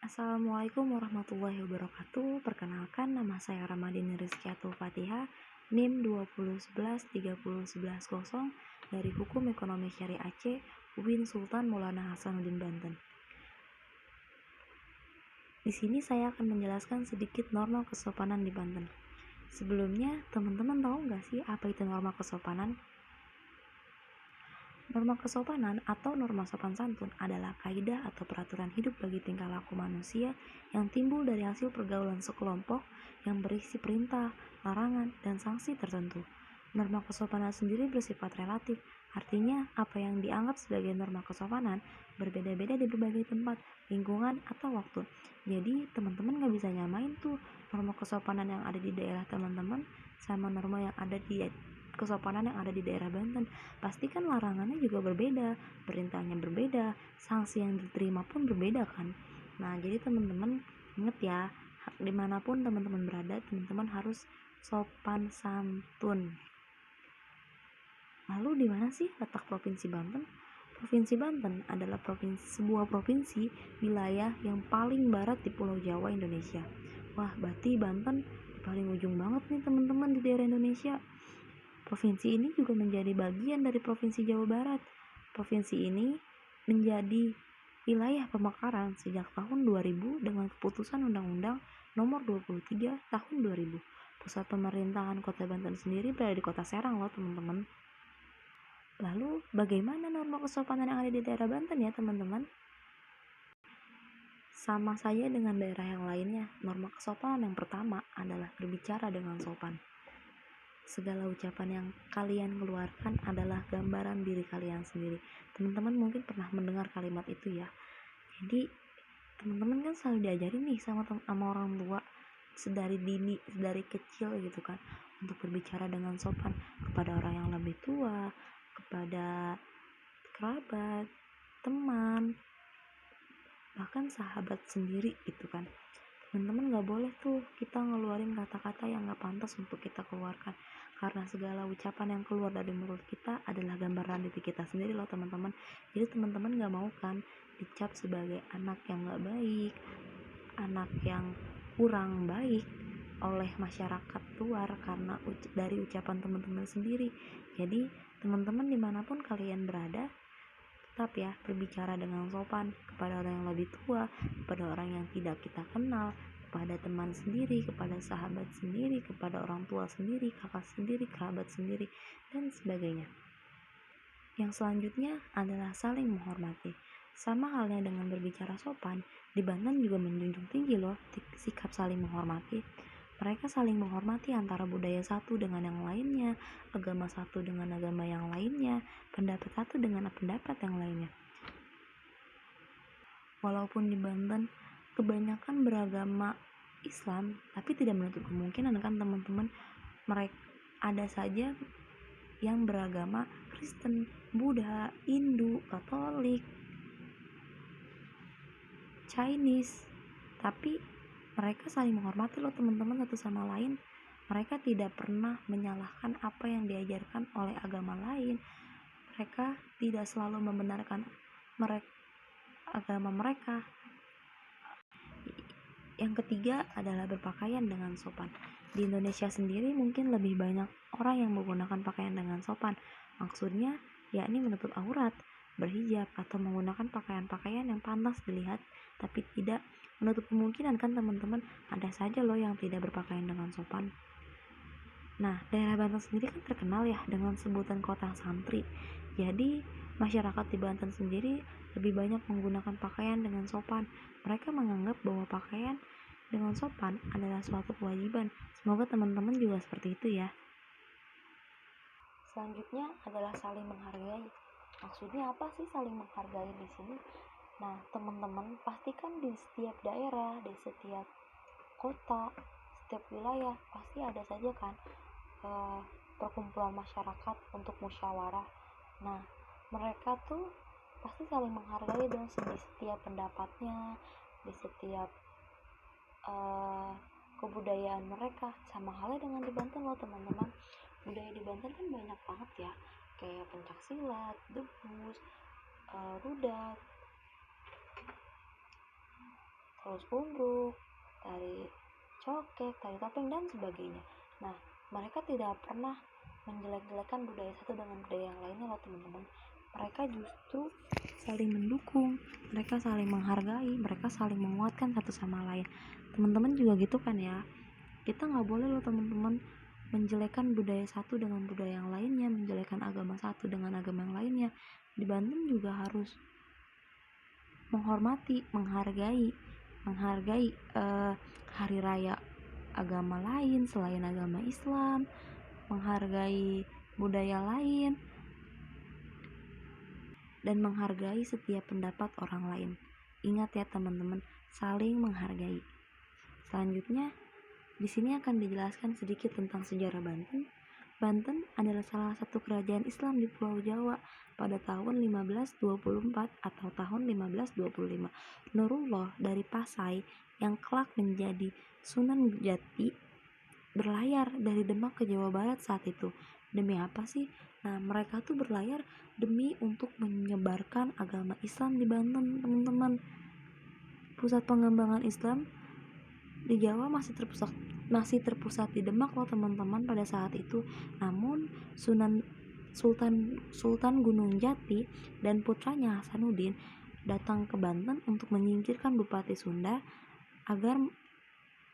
Assalamualaikum warahmatullahi wabarakatuh. Perkenalkan, nama saya Ramadhani Rizkyatul Fatihah, NIM 2011301110 dari Hukum Ekonomi Syariah Aceh, UIN Sultan Maulana Hasanuddin Banten. Di sini saya akan menjelaskan sedikit norma kesopanan di Banten. Sebelumnya, teman-teman tahu nggak sih apa itu norma kesopanan? Norma kesopanan atau norma sopan santun adalah kaidah atau peraturan hidup bagi tingkah laku manusia yang timbul dari hasil pergaulan sekelompok yang berisi perintah, larangan, dan sanksi tertentu. Norma kesopanan sendiri bersifat relatif, artinya apa yang dianggap sebagai norma kesopanan berbeda-beda di berbagai tempat, lingkungan, atau waktu. Jadi teman-teman gak bisa nyamain tuh norma kesopanan yang ada di daerah teman-teman sama norma yang ada di kesopanan yang ada di daerah Banten. Pasti kan larangannya juga berbeda, perintahnya berbeda, sanksi yang diterima pun berbeda kan. Nah, jadi teman-teman inget ya, dimanapun teman-teman berada, teman-teman harus sopan santun. Lalu di mana sih letak Provinsi Banten? Provinsi Banten adalah sebuah provinsi wilayah yang paling barat di Pulau Jawa, Indonesia. Wah, berarti Banten paling ujung banget nih teman-teman di daerah Indonesia. Provinsi ini juga menjadi bagian dari Provinsi Jawa Barat. Provinsi ini menjadi wilayah pemekaran sejak tahun 2000 dengan keputusan Undang-Undang Nomor 23 Tahun 2000. Pusat pemerintahan Kota Banten sendiri berada di Kota Serang loh teman-teman. Lalu bagaimana norma kesopanan yang ada di daerah Banten ya teman-teman? Sama saja dengan daerah yang lainnya, norma kesopanan yang pertama adalah berbicara dengan sopan. Segala ucapan yang kalian keluarkan adalah gambaran diri kalian sendiri. Teman-teman mungkin pernah mendengar kalimat itu ya. Jadi teman-teman kan selalu diajarin nih sama orang tua sedari dini, sedari kecil gitu kan, untuk berbicara dengan sopan kepada orang yang lebih tua, kepada kerabat, teman, bahkan sahabat sendiri gitu kan. Teman-teman gak boleh tuh kita ngeluarin kata-kata yang gak pantas untuk kita keluarkan, karena segala ucapan yang keluar dari mulut kita adalah gambaran diri kita sendiri loh teman-teman. Jadi teman-teman gak mau kan dicap sebagai anak yang gak baik, anak yang kurang baik oleh masyarakat luar karena dari ucapan teman-teman sendiri. Jadi teman-teman dimanapun kalian berada, tetap ya berbicara dengan sopan kepada orang yang lebih tua, kepada orang yang tidak kita kenal, kepada teman sendiri, kepada sahabat sendiri, kepada orang tua sendiri, kakak sendiri, kerabat sendiri, dan sebagainya. Yang selanjutnya adalah saling menghormati. Sama halnya dengan berbicara sopan, di Banten juga menjunjung tinggi loh sikap saling menghormati. Mereka saling menghormati antara budaya satu dengan yang lainnya, agama satu dengan agama yang lainnya, pendapat satu dengan pendapat yang lainnya. Walaupun di Banten kebanyakan beragama Islam, tapi tidak menutup kemungkinan kan teman-teman, mereka ada saja yang beragama Kristen, Buddha, Hindu, Katolik, Chinese, tapi mereka saling menghormati loh teman-teman satu sama lain. Mereka tidak pernah menyalahkan apa yang diajarkan oleh agama lain. Mereka tidak selalu membenarkan agama mereka. Yang ketiga adalah berpakaian dengan sopan. Di Indonesia sendiri mungkin lebih banyak orang yang menggunakan pakaian dengan sopan. Maksudnya yakni menutup aurat, berhijab, atau menggunakan pakaian-pakaian yang pantas dilihat tapi tidak menutup kemungkinan kan teman-teman, ada saja loh yang tidak berpakaian dengan sopan. Nah, daerah Banten sendiri kan terkenal ya dengan sebutan kota santri. Jadi masyarakat di Banten sendiri lebih banyak menggunakan pakaian dengan sopan. Mereka menganggap bahwa pakaian dengan sopan adalah suatu kewajiban. Semoga teman-teman juga seperti itu ya. Selanjutnya adalah saling menghargai. Maksudnya apa sih saling menghargai di sini? Nah, teman-teman pastikan di setiap daerah, di setiap kota, setiap wilayah pasti ada saja kan perkumpulan masyarakat untuk musyawarah. Nah, mereka tuh pasti saling menghargai dong di setiap pendapatnya, di setiap kebudayaan mereka. Sama halnya dengan di Banten loh teman-teman. Budaya di Banten kan banyak banget ya, kayak pencak silat, debus, rudat, terus unduk, tari cokek, tari topeng, dan sebagainya. Nah, mereka tidak pernah menjelek-jelekan budaya satu dengan budaya yang lainnya loh teman-teman. Mereka justru saling mendukung, mereka saling menghargai, mereka saling menguatkan satu sama lain. Teman-teman juga gitu kan ya. Kita nggak boleh loh teman-teman menjelekan budaya satu dengan budaya yang lainnya, menjelekan agama satu dengan agama yang lainnya. Di Banten juga harus menghormati, menghargai hari raya agama lain selain agama Islam, menghargai budaya lain, dan menghargai setiap pendapat orang lain. Ingat ya teman-teman, saling menghargai. Selanjutnya, di sini akan dijelaskan sedikit tentang sejarah Banten. Banten adalah salah satu kerajaan Islam di Pulau Jawa pada tahun 1524 atau tahun 1525. Nurullah dari Pasai yang kelak menjadi Sunan Jati berlayar dari Demak ke Jawa Barat saat itu. Demi apa sih? Nah, mereka tuh berlayar demi untuk menyebarkan agama Islam di Banten, teman-teman. Pusat pengembangan Islam di Jawa masih terpusat di Demak loh teman-teman pada saat itu. Namun Sultan Gunung Jati dan putranya Hasanuddin datang ke Banten untuk menyingkirkan Bupati Sunda agar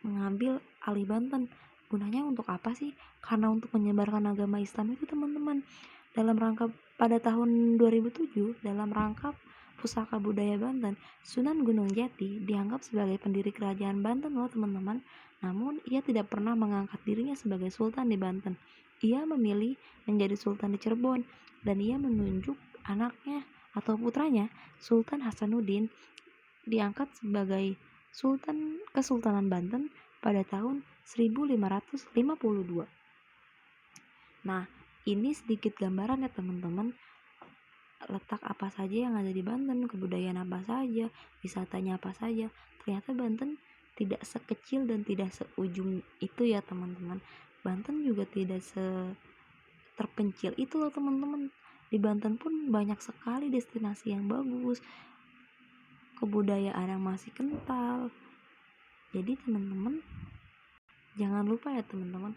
mengambil alih Banten. Gunanya untuk apa sih? Karena untuk menyebarkan agama Islam itu teman-teman. Pada tahun 2007 dalam rangka Pusaka Budaya Banten, Sunan Gunung Jati dianggap sebagai pendiri kerajaan Banten loh teman-teman. Namun ia tidak pernah mengangkat dirinya sebagai sultan di Banten. Ia memilih menjadi sultan di Cirebon dan ia menunjuk anaknya atau putranya Sultan Hasanuddin diangkat sebagai Sultan Kesultanan Banten pada tahun 1552. Nah, ini sedikit gambaran ya teman-teman, letak apa saja yang ada di Banten, kebudayaan apa saja, wisatanya apa saja. Ternyata Banten tidak sekecil dan tidak seujung itu ya teman-teman. Banten juga tidak terpencil itu loh teman-teman. Di Banten pun banyak sekali destinasi yang bagus, kebudayaan yang masih kental. Jadi teman-teman jangan lupa ya teman-teman